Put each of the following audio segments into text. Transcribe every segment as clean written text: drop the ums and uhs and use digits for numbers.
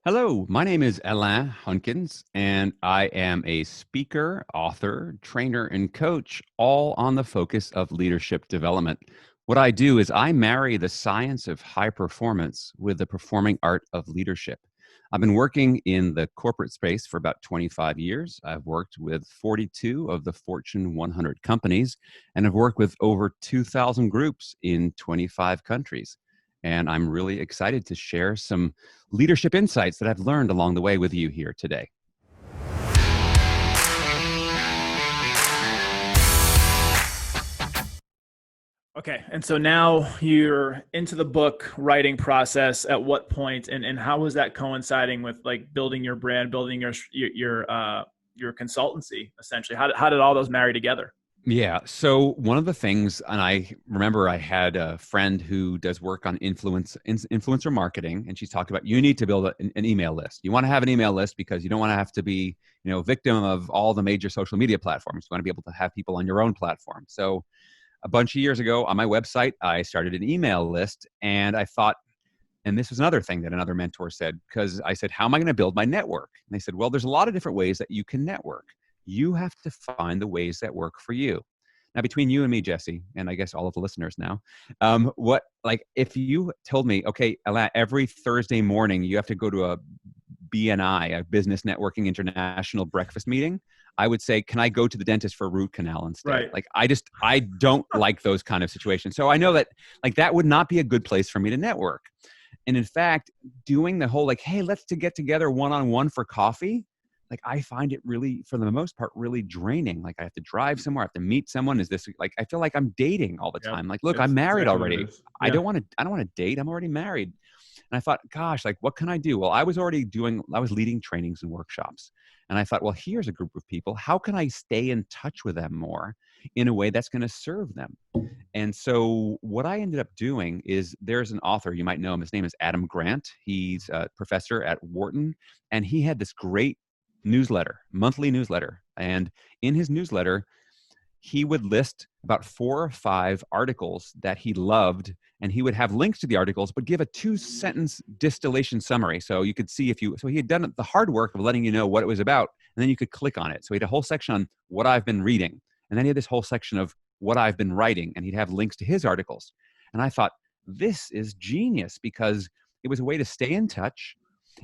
Hello, my name is Alain Hunkins, and I am a speaker, author, trainer, and coach, all on the focus of leadership development. What I do is I marry the science of high performance with the performing art of leadership. I've been working in the corporate space for about 25 years. I've worked with 42 of the Fortune 100 companies, and I've worked with over 2,000 groups in 25 countries. And I'm really excited to share some leadership insights that I've learned along the way with you here today. Okay, and so now you're into the book writing process. At what point, and how was that coinciding with like building your brand, building your consultancy essentially? How did all those marry together? Yeah. So one of the things, and I remember I had a friend who does work on influencer marketing, and she's talked about you need to build an email list. You want to have an email list because you don't want to have to be, victim of all the major social media platforms. You want to be able to have people on your own platform. So a bunch of years ago on my website, I started an email list, and I thought, and this was another thing that another mentor said, because I said, how am I going to build my network? And they said, well, there's a lot of different ways that you can network. You have to find the ways that work for you. Now, between you and me, Jesse, and I guess all of the listeners now, if you told me, okay, every Thursday morning you have to go to a BNI, a Business Networking International breakfast meeting, I would say, can I go to the dentist for a root canal instead? Right. I don't like those kind of situations. So I know that that would not be a good place for me to network. And in fact, doing the whole hey, let's to get together one-on-one for coffee, I find it really, for the most part, really draining. I have to drive somewhere, I have to meet someone. Is this I feel like I'm dating all the Yep. time. Look, I'm It's married exactly what it already. is. I Yeah. don't want to date. I'm already married. And I thought, gosh, what can I do? Well, I was leading trainings and workshops. And I thought, well, here's a group of people. How can I stay in touch with them more in a way that's going to serve them? And so what I ended up doing is there's an author, you might know him. His name is Adam Grant. He's a professor at Wharton, and he had this great newsletter, monthly newsletter. And in his newsletter, he would list about 4 or 5 articles that he loved, and he would have links to the articles, but give a 2-sentence distillation summary. So you could see so he had done the hard work of letting you know what it was about, and then you could click on it. So he had a whole section on what I've been reading. And then he had this whole section of what I've been writing, and he'd have links to his articles. And I thought, this is genius, because it was a way to stay in touch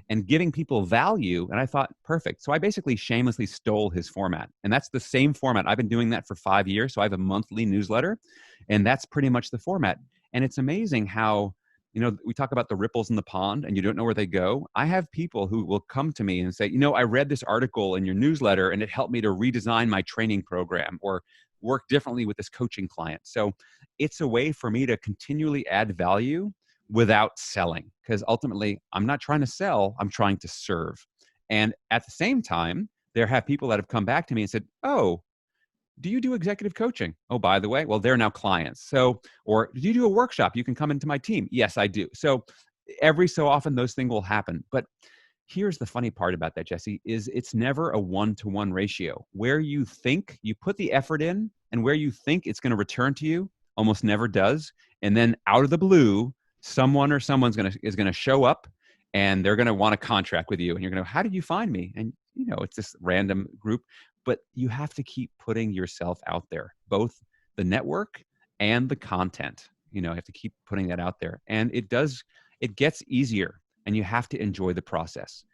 and giving people value. And I thought, perfect. So I basically shamelessly stole his format. And that's the same format. I've been doing that for 5 years. So I have a monthly newsletter, and that's pretty much the format. And it's amazing how, we talk about the ripples in the pond and you don't know where they go. I have people who will come to me and say, I read this article in your newsletter and it helped me to redesign my training program or work differently with this coaching client. So it's a way for me to continually add value without selling, because ultimately I'm not trying to sell, I'm trying to serve. And at the same time, there have people that have come back to me and said, oh, do you do executive coaching? Oh, by the way, well, they're now clients. So, or do you do a workshop? You can come into my team. Yes, I do. So every so often those things will happen. But here's the funny part about that, Jesse, is it's never a 1-to-1 ratio. Where you think you put the effort in and where you think it's going to return to you almost never does. And then out of the blue, someone or someone's is going to show up, and they're going to want a contract with you. And you're going to, how did you find me? And it's this random group, but you have to keep putting yourself out there, both the network and the content. You have to keep putting that out there, and it gets easier, and you have to enjoy the process.